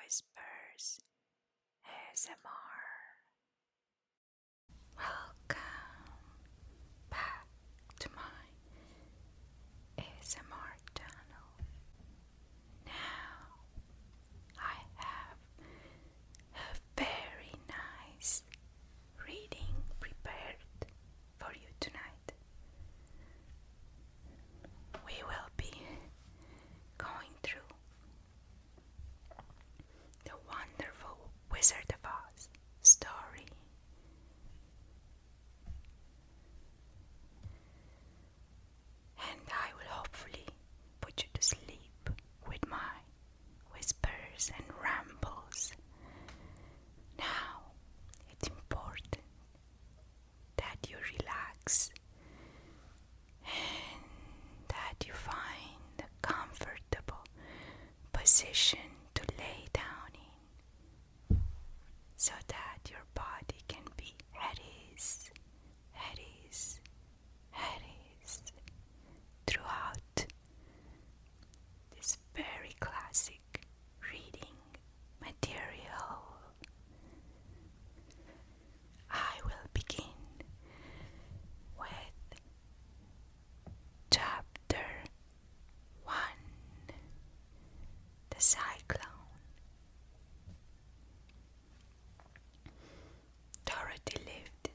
Whispers ASMR. Welcome back to my ASMR channel. Now I have a very nice reading prepared for you tonight. We will be going through the wonderful Wizard of Oz story. And I will hopefully put you to sleep with my whispers and rambles. Now, it's important that you relax and that you find a comfortable position to lay down in so that your body can be at ease throughout this very classic reading material. I will begin with Chapter 1, The Cyclone. Dorothy lived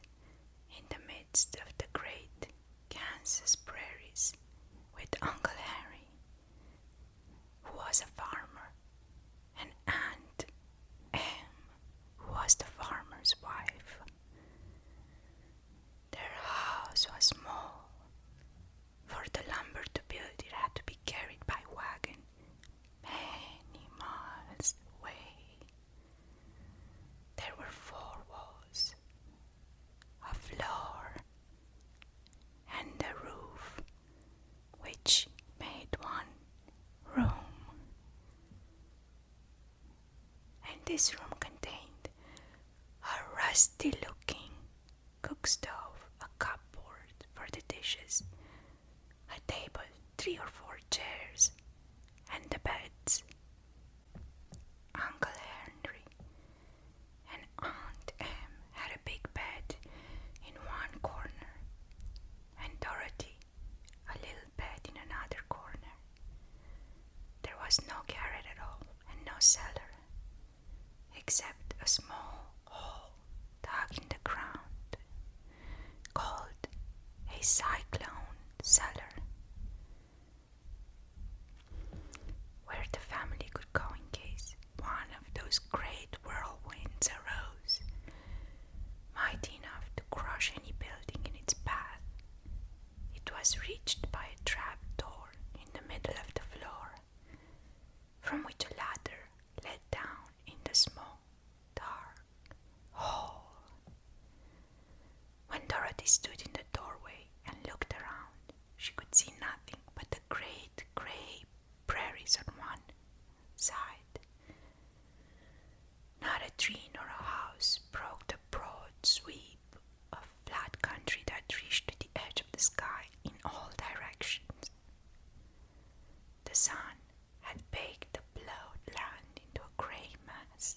in the midst of the great Kansas prairies with Uncle Henry, who was a farmer, and Aunt Em, who was the farmer's wife. Their house was small. For the lumber to build, it had to be carried by wagon many miles away. There were 4 walls, a floor, and a roof, which made one room. And this room contained a rusty-looking cook stove, a cupboard for the dishes, a table, 3 or 4 chairs, and the beds. Uncle Henry and Aunt Em had a big bed in one corner, and Dorothy a little bed in another corner. There was no garret at all, and no cellar, except a small hole dug in the ground, called a cyclone cellar, where the family could go in case one of those great whirlwinds arose, mighty enough to crush any building in its path. It was reached by a trap door in the middle of the floor, from which a ladder led down in the small, dark hall. When Dorothy stood in the doorway and looked around, she could see nothing but the great gray prairies on one side. Not a tree nor a house broke the broad sweep of flat country that reached to the edge of the sky in all directions. The sun had baked the plowed land into a gray mass,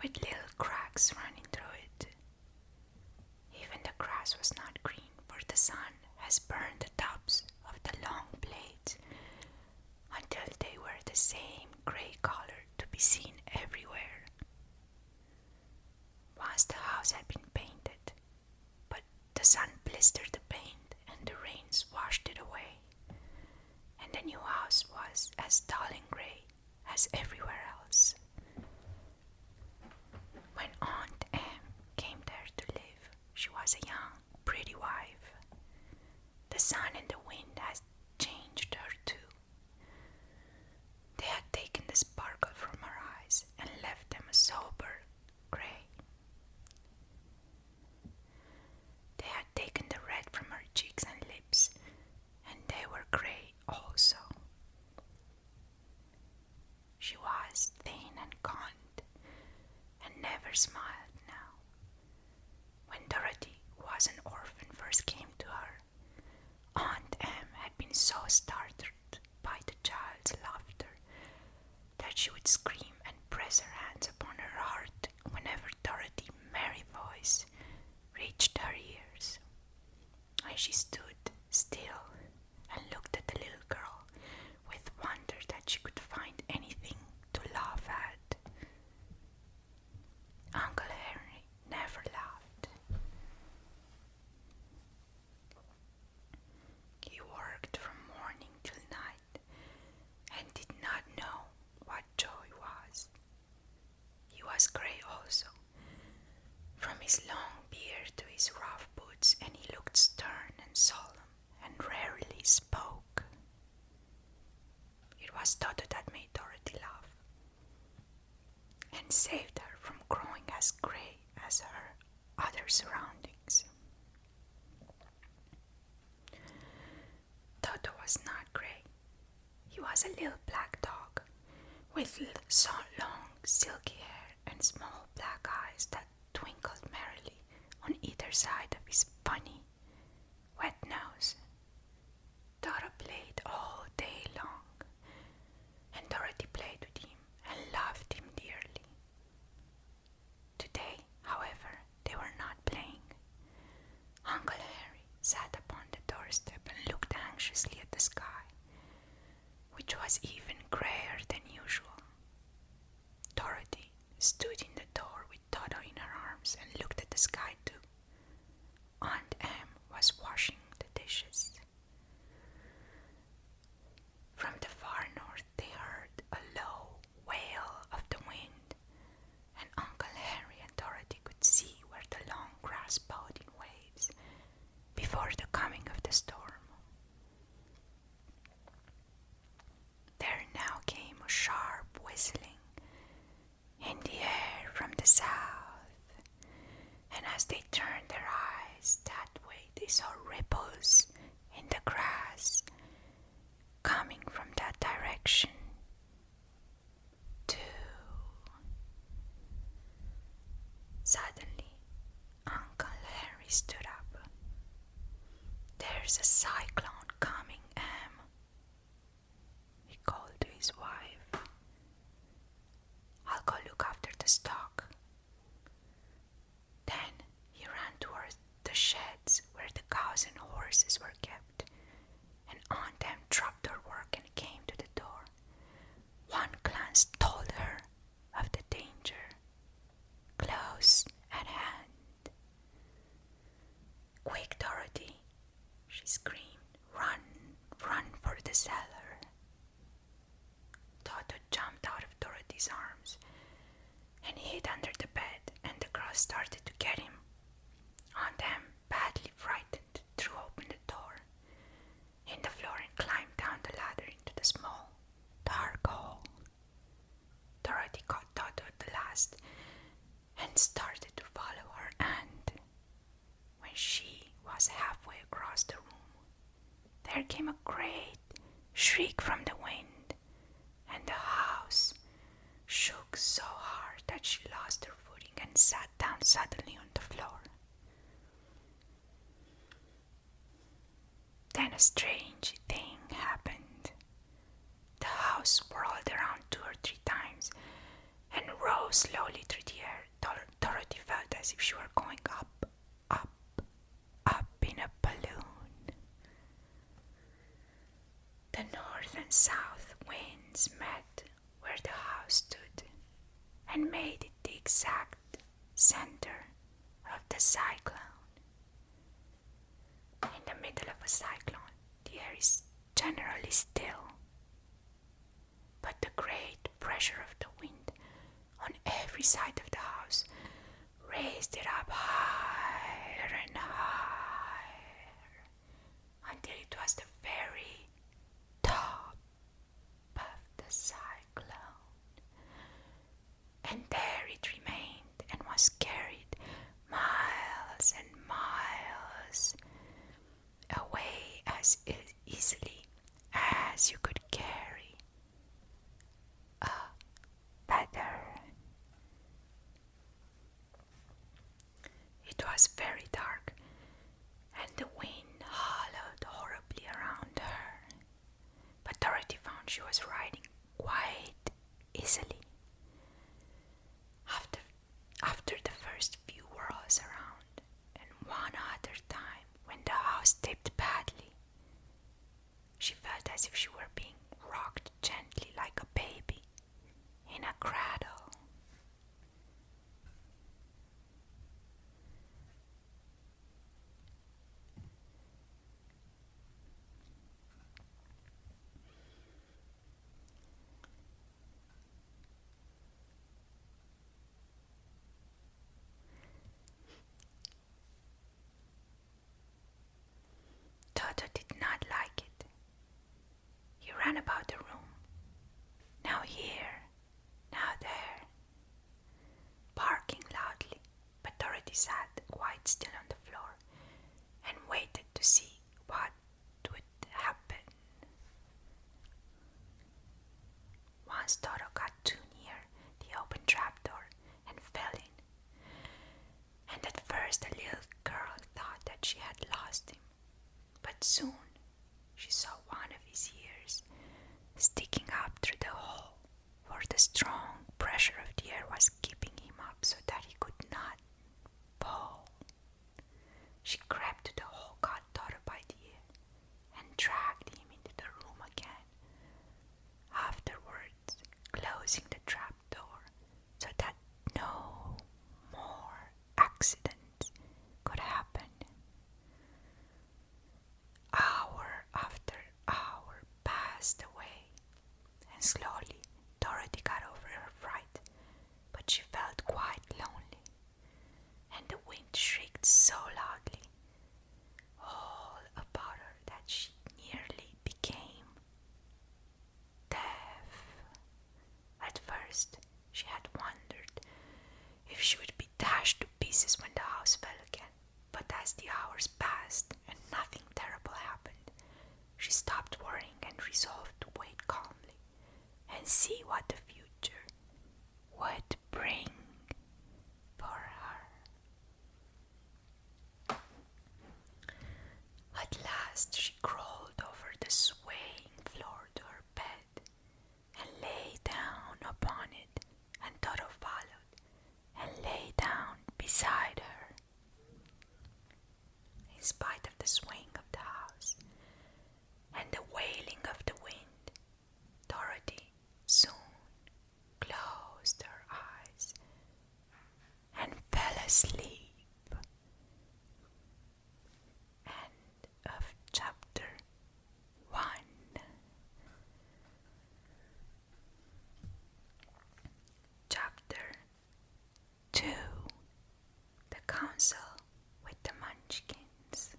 with little cracks running through it. Even the grass was not green, for the sun has burned the tops of the long blades until they were the same gray color to be seen everywhere. Once the house had been painted, but the sun blistered the paint and the rains washed it away, and the new house was as dull and gray as everywhere else. When Aunt Em came there to live, she was a young, pretty wife. The sun and the wind had changed her too. They had taken the sparkle from her eyes and left them a sober gray. They had taken the red from her cheeks and lips, and they were gray also. She was thin and gaunt, and never smiled now. When Dorothy, who was an orphan, first came to her, Aunt Em had been so startled by the child she would scream and press her hands upon her heart whenever Dorothy's merry voice reached her ears. And she stood still and looked at the little girl with wonder that she could find anything to laugh at. Uncle Henry never laughed. He worked from morning till night and did not know what joy was. He was grey also, from his long beard to his rough boots, and he looked stern and solemn and rarely spoke. It was Toto that made Dorothy laugh and saved her from growing as grey as her other surroundings. Toto was not grey. He was a little black dog with long silky hair and small black eyes that twinkled merrily on either side of his funny, wet nose. Toto played all day long, and Dorothy played with him and loved him dearly. Today, however, they were not playing. Uncle Henry sat upon the doorstep and looked anxiously at the sky, which was even grayer than usual. Dorothy stood in the door with Toto in her arms and looked at the sky too. Aunt Em was washing the dishes. From the far north they heard a low wail of the wind, and Uncle Henry and Dorothy could see where the long grass bowed in waves before the coming of the storm. There now came a sharp whistling in the air from the south, and as they turned their eyes that way they saw ripples in the grass coming from that direction too. Suddenly, Uncle Henry stood up. "There's a cyclone coming, Em," he called to his wife. "I'll go look after the stock." Then he ran towards the sheds where the cows and horses were kept, and Aunt Em dropped her work and came to the door. One glance told her of the danger close at hand. "Quick, Dorothy," she screamed. Run for the cellar." Toto jumped out of Dorothy's arms and hid under the bed, and the girls started to get him. Aunt Em, badly frightened, threw open the door in the floor and climbed down the ladder into the small, dark hall. Dorothy caught Toto at the last and started to follow her aunt. When she was halfway across the room, there came a great shriek from the wind, and the house shook so hard that she lost her footing and sat down suddenly on the floor. Then a strange thing happened. The house whirled around 2 or 3 times and rose slowly through the air. Dorothy felt as if she were going up, up, up in a balloon. The north and south winds met where the house stood and made it the exact center of the cyclone. In the middle of a cyclone, the air is generally still, but the great pressure of the wind on every side of the house raised it up higher and higher until it was the very top of the cyclone. And there it remained and was carried miles and miles away as easily as you could carry a feather. It was very dark, and the wind hollowed horribly around her. But Dorothy found she was riding quite easily. After the first few whirls around, and one other time when the house tipped badly, she felt as if she were being rocked gently like a baby in a cradle. Toto did not like it. He ran about the room, now here, now there, barking loudly, but Dorothy sat quite still on the floor and waited to see what would happen. Once Toto got too near the open trapdoor and fell in, and at first the little girl thought that she had lost him, but soon she saw one of his ears sticking up through the hole, for the strong pressure of the air was keeping him up so that he could not fall. She crept to the hole, caught Toto by the ear, and dragged him into the room again, afterwards closing the trap door so that no more accidents could happen. Hour after hour passed away, and slowly Dorothy got over her fright, but she felt quite lonely, and the wind shrieked so loudly all about her that she nearly became deaf. At first she had wondered if she would be dashed to pieces when the house fell again, but as the hours passed and nothing terrible happened, she stopped worrying and resolved to wait calmly and see what the future would bring for her. At last she crawled over the swaying floor to her bed and lay down upon it, and Toto followed and lay down beside her. In spite of the swing of the house and the wailing of the wind, Dorothy soon closed her eyes and fell asleep. End of chapter 1. Chapter 2. The Council with the Munchkins.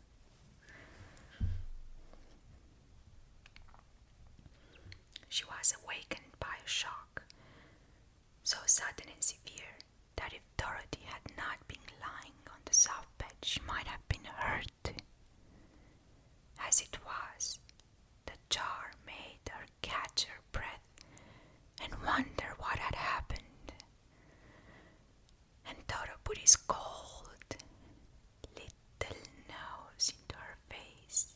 She was awakened by a shock, so sudden and severe that if Dorothy had not been lying on the soft bed, she might have been hurt. As it was, the jar made her catch her breath and wonder what had happened. And Toto put his cold little nose into her face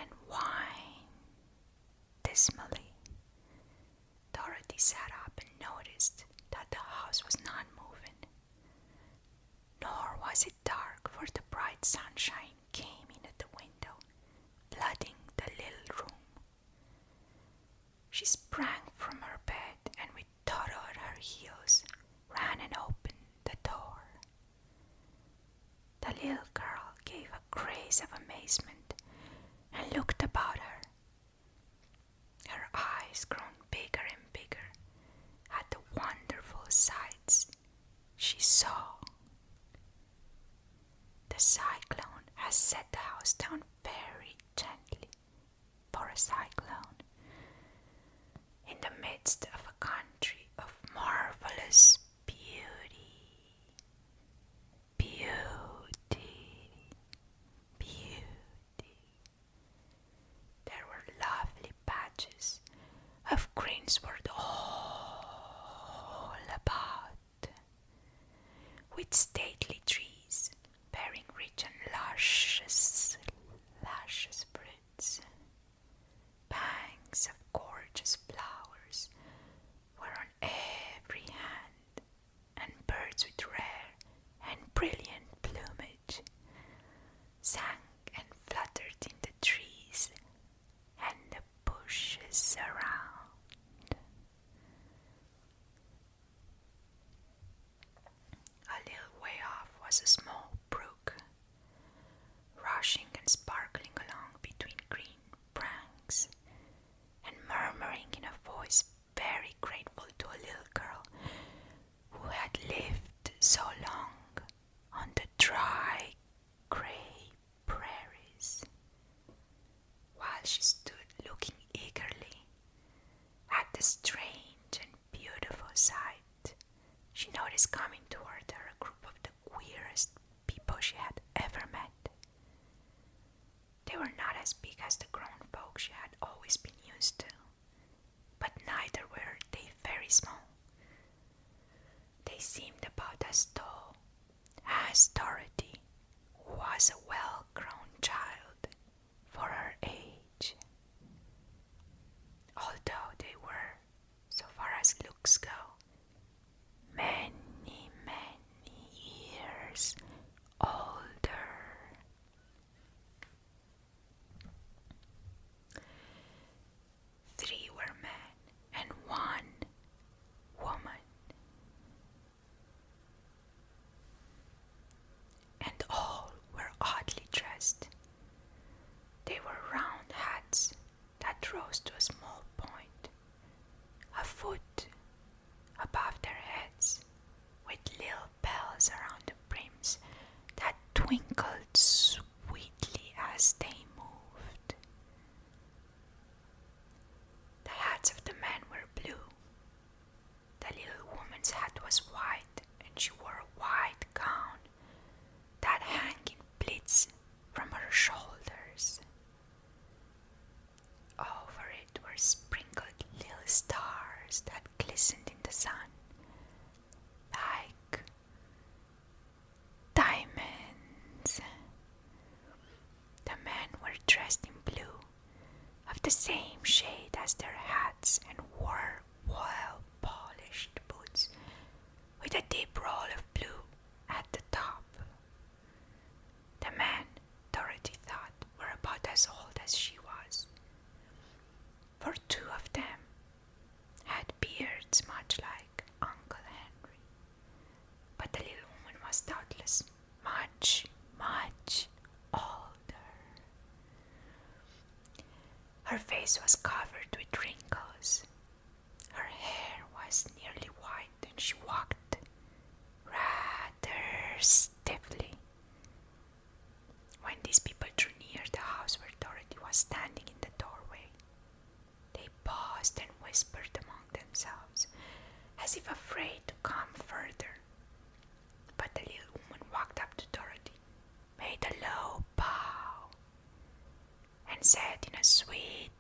and whined dismally. Dorothy sat up and noticed that the house was not moving, nor was it dark, for the bright sunshine came in at the window, flooding the little room. She sprang from her bed and with Toto at her heels ran and opened the door. The little girl gave a craze of amazement and looked about her, her eyes grown bigger and bigger at the wonderful sights she saw. The cyclone has set the house down very gently for a cyclone, in the midst of a country of marvelous beauty. There were lovely patches of greensward all about, with stately trees bearing rich and luscious fruits. Banks of gorgeous flowers were on is coming toward her a group of the queerest people she had ever met. They were not as big as the grown folk she had always been used to, but neither were they very small. They seemed about as tall as Dorothy, who was a well-grown child for her age. Although they were, so far as looks go, many, many years older. 3 were men and 1 woman. And all were oddly dressed. They wore round hats that rose to a small point, a foot above their heads, with little bells around the brims that twinkled sweetly as they moved. The hats of the men were blue. The little woman's hat was white, and she wore a white gown that hung in pleats from her shoulders. Over it were sprinkled little stars that glistened in the sun like diamonds. The men were dressed in blue, of the same shade as their hats, and wore well-polished boots with a deep roll of blue at the top. The men, Dorothy thought, were about as old as she was, for 2 of them had beards much like Uncle Henry, but the little woman was doubtless much, much older. Her face was covered with wrinkles. Her hair was nearly white, and she walked rather stiffly. When these people drew near the house where Dorothy was standing in the doorway, they paused and whispered among themselves, as if afraid to come further. But the little woman walked up to Dorothy, made a low bow, and said in a sweet,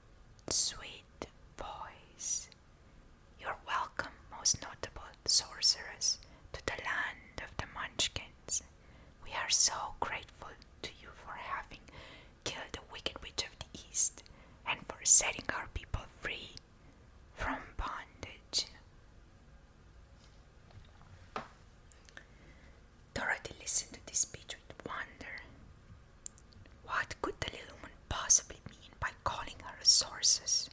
sweet voice, "You're welcome, most notable sorceress, to the land of the Munchkins. We are so grateful to you for having killed the wicked witch of the East and for setting our people free from bondage." Dorothy listened to this speech with wonder. What could the little woman possibly mean by calling her a sorceress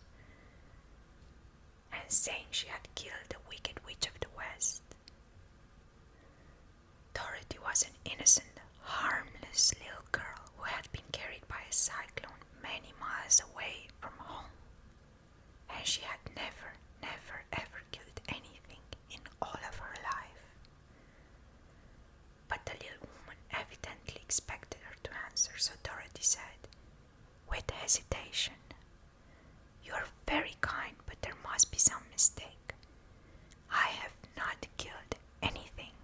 and saying she had killed the wicked witch of the West? Dorothy was an innocent, harmless little girl who had been carried by a cyclone many miles away from home, and she had never, never, ever killed anything in all of her life. But the little woman evidently expected her to answer, so Dorothy said, with hesitation, "You're very kind, but there must be some mistake. I have not killed anything."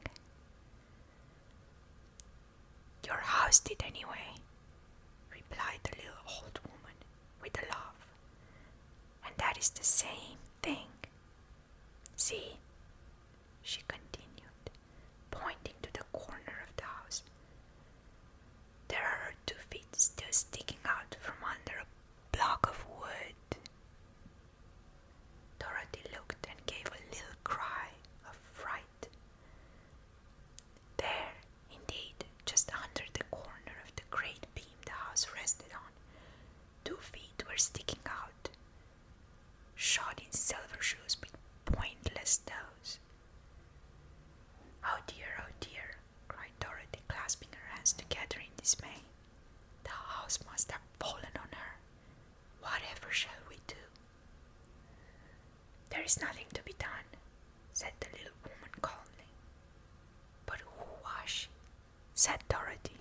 "Your house did anyway," replied the little old woman with a laugh. "And that is the same thing. See," she continued, pointing to the corner of the house. "There are her 2 feet still sticking out from under a block of wood." Dorothy looked and gave a little cry of fright. There, indeed, just under the corner of the great beam the house rested on, 2 feet were sticking out, shod in silver shoes with pointless toes. "Oh dear," cried Dorothy, clasping her hands together in dismay. "The house must have fallen on her. Whatever shall we do?" "There is nothing to be done," said the little woman calmly. "But who was she?" said Dorothy.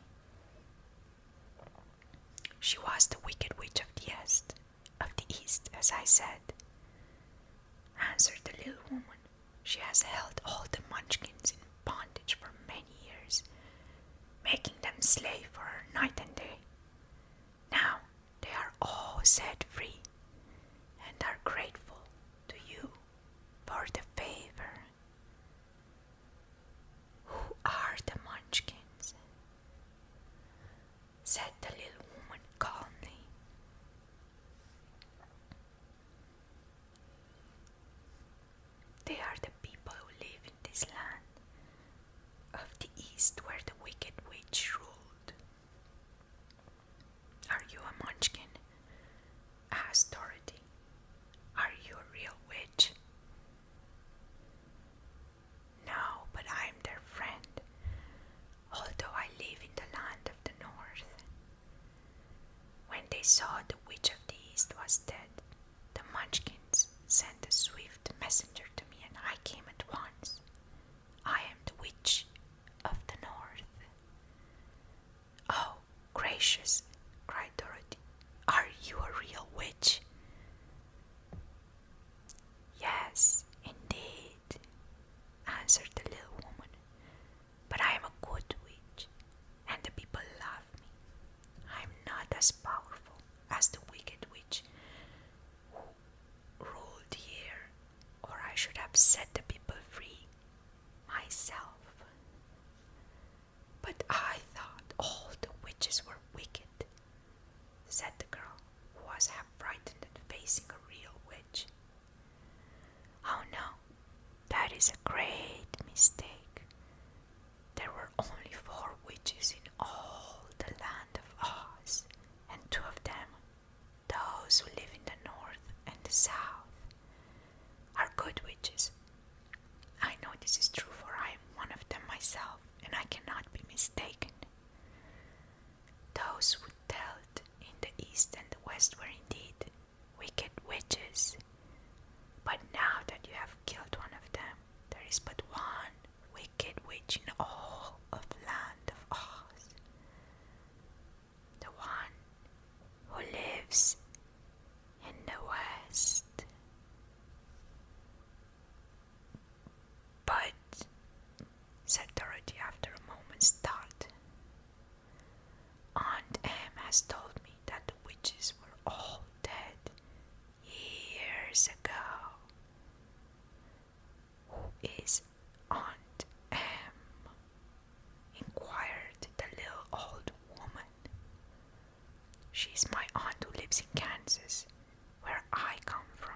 "She was the wicked witch of the East, as I said," answered the little woman. "She has held all the Munchkins in bondage for many years, making them slave for her night and day. Now they are all set free and are grateful to you for the favor. Who are the Munchkins? Said the little woman calmly. They are the people who live in this land of the east where the wicked witch ruled. Are you a Munchkin? Asked Dorothy. Are you a real witch? No, but I'm their friend, although I live in the land of the north. When they saw the witch of the east was dead, the Munchkins sent a swift messenger to me and I came at once. I am the witch of the north. Oh, gracious, cried Dorothy. Are you a real witch? Yes, indeed, answered the little woman. But I am a good witch, and the people love me. I am not as powerful as the wicked witch who ruled here, or I should have set the people free myself. But I thought all the witches were wicked, said the girl, who was half frightened at facing a real witch. Oh no, that is a great mistake. There were only 4 witches in all the land of Oz, and 2 of them, those who live in the north and the south, are good witches. I know this is true, for I am one of them myself, and I cannot be mistaken. Those who dwelt in the east and the west were indeed wicked witches. But now that you have killed one of them, there is but one wicked witch in all of the land of Oz. The one who lives in the west. But, said Dorothy after a moment's thought, Aunt Em has told me that the witches were all dead years ago. Who is Aunt Em? Inquired the little old woman. She's my aunt who lives in Kansas, where I come from.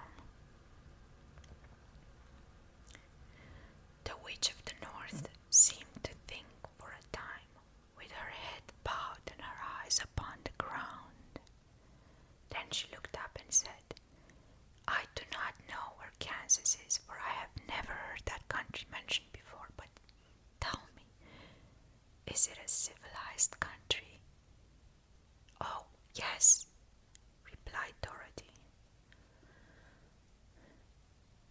The witch of the north seemed to think for a time, with her head bowed and her eyes upon the ground. Then she looked up and said, I do not know where Kansas is, for I have never heard that country mentioned before, but tell me, is it a civilized country? Oh, yes, replied Dorothy.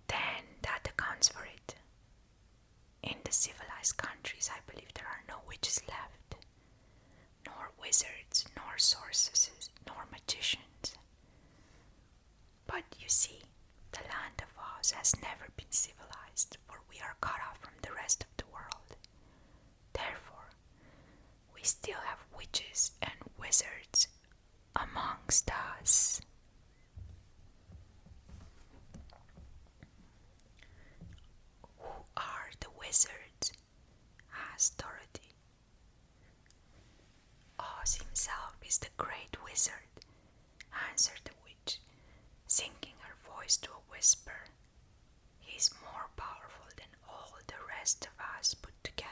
Then that accounts for it. In the civilized countries, I believe there are no witches left, nor wizards, nor sorceresses, nor magicians. But you see, the land of Oz has never been civilized, for we are cut off from the rest of the world. Therefore, we still have witches and wizards amongst us. Who are the wizards? Asked Dorothy. Oz himself is the great wizard, answered the witch, sinking her voice to a whisper. He is more powerful than all the rest of us put together.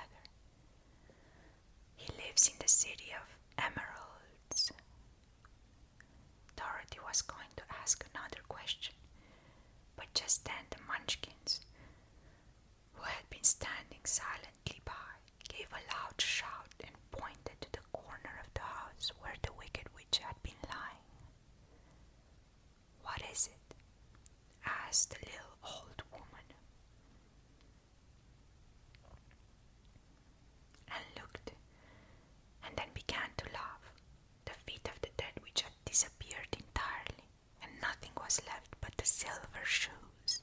He lives in the city of Emeralds. Dorothy was going to ask another question, but just then the Munchkins, who had been standing silently by, gave a loud shout and pointed to the corner of the house where the wicked witch had been lying. What is it? Asked the little old woman, and looked, and then began to laugh. The feet of the dead witch had disappeared entirely, and nothing was left but the silver shoes.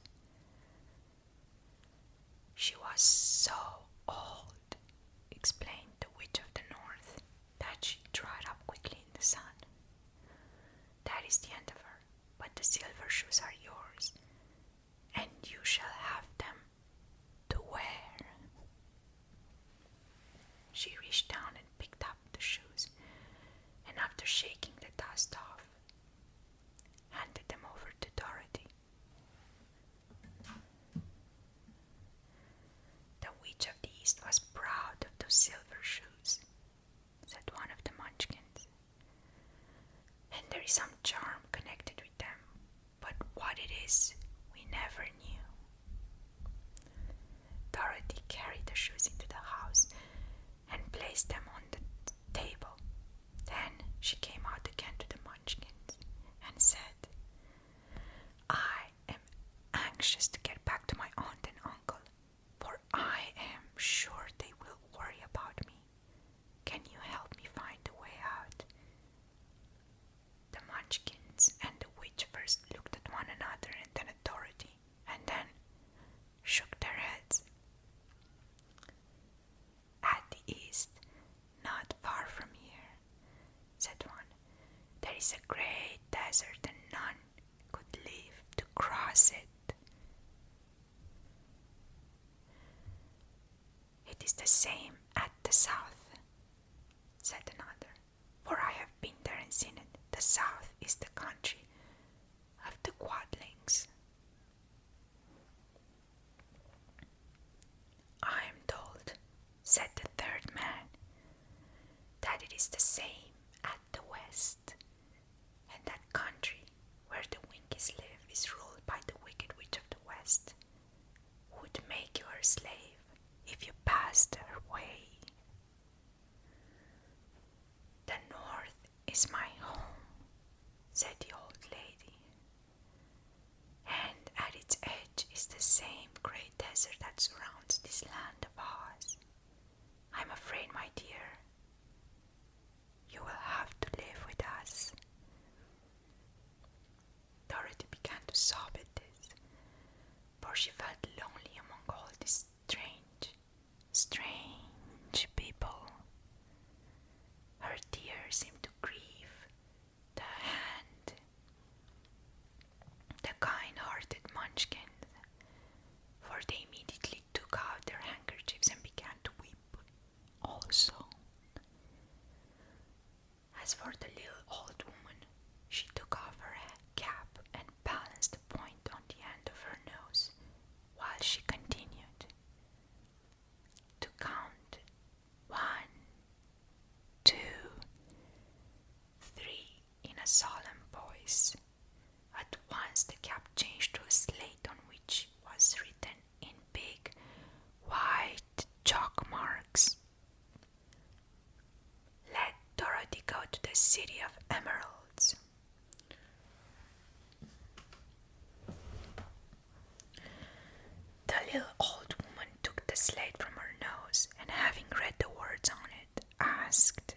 She was so old," explained the Witch of the North, that she dried up quickly in the sun. "That is the end of her, but the silver shoes are yours, and you shall have them to wear." She reached down and picked up the shoes, and after shaking the dust off, handed them over to Dorothy. "The Witch of the East was proud of those silver shoes," said one of the Munchkins, "and there is some charm connected with them, but what it is, we never knew." Dorothy carried the shoes into the house and placed them on the table. Then she came out again to the Munchkins and said, "I am anxious to get back to my aunt and uncle, for I am sure they will worry about me. Can you help me find a way out?" The Munchkins and the witch first looked at one another and then at Dorothy, and then shook their heads. "At the east, not far from here," said one, "there is a great desert and none could live to cross it." "It is the same at the south," said another, "for I have been there and seen it. The south is the country of the Quadlings." "I am told," said the third man, "that it is the same at the west, and that country where the Winkies live is ruled by the wicked witch of the west, who would make you her slave if you passed her way. The north is my home," said the old lady, "and at its edge is the same great desert that surrounds this land of Oz. I'm afraid, my dear, you will have to live with us." Dorothy began to sob at this, for she felt lonely among all these strange people. Her tears seemed to grieve the kind-hearted Munchkins, for they immediately took out their handkerchiefs and began to weep also. As for the little old woman, she took off her cap and balanced the point on the end of her nose, while she continued to count 1, 2, 3 in a solemn voice. At once the cap changed to a slate on which was written in big white chalk marks, "Let Dorothy go to the City of Emeralds." The little old woman took the slate from her nose and, having read the words on it, asked,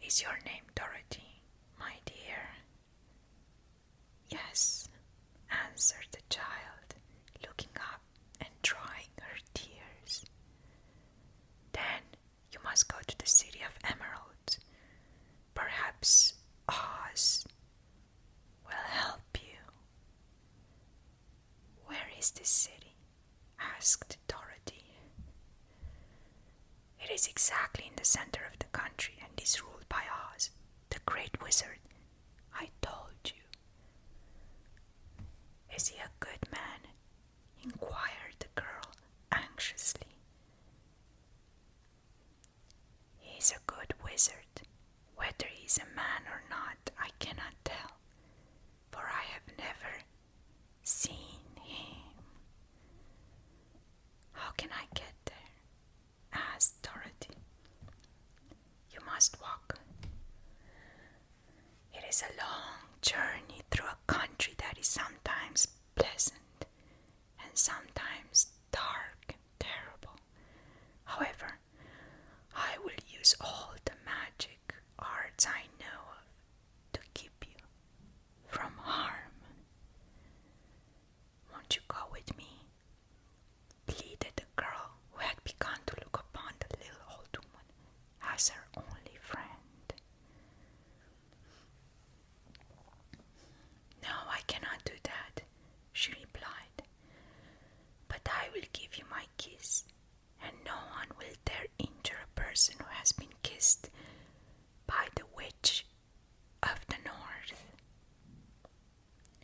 "Is your name Dorothy, my dear?" "Yes," answered the child, looking up and drying her tears. "Then you must go to the City of Emeralds. Perhaps Oz will help you." "Where is this city?" asked Dorothy. "It is exactly in the center of the country and is ruled by Oz, the great wizard I told you." "Is he a good man?" inquired the girl anxiously. "He is a good wizard. Whether he is a man or not, I cannot tell, for I have never seen him." "How can I get there?" asked Dorothy. "You must walk. It is a long journey through a country that is sometimes pleasant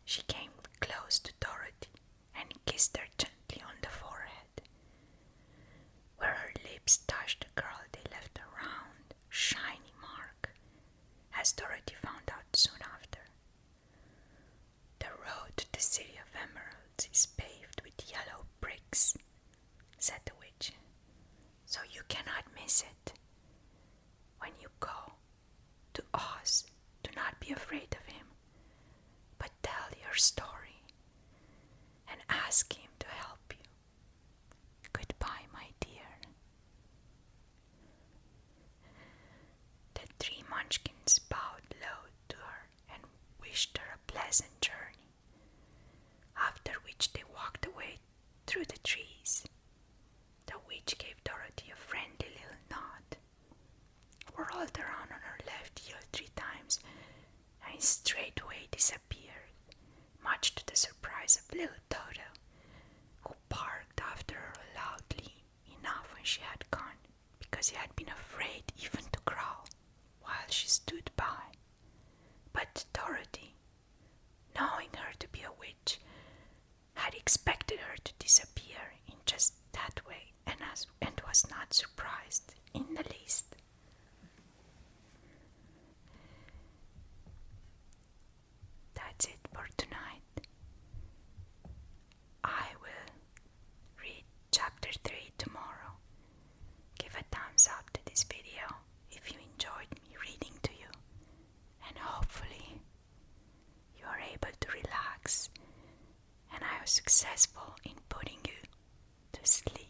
She came close to Dorothy and kissed her gently on the forehead. Where her lips touched the girl, they left a round, shiny mark, as Dorothy found out soon after. The road to the City of Emeralds is paved with yellow bricks, said the witch, so you cannot miss it. When you go to Oz, do not be afraid of him, but tell your story and ask him to help you. Goodbye, my dear. The three Munchkins bowed low to her and wished her a pleasant journey, after which they walked away through the trees. The witch gave Dorothy a friendly little nod, whirled around on her left heel 3 times, and straightway disappeared, much to the surprise of little Toto, who barked after her loudly enough when she had gone, because he had been afraid even to growl while she stood by. But Dorothy, knowing her to be a witch, had expected her to disappear in just that way, and was not surprised in the least. That's it for tonight. I will read chapter 3 tomorrow. Give a thumbs up to this video if you enjoyed me reading to you, and hopefully you are able to relax and I was successful in putting you to sleep.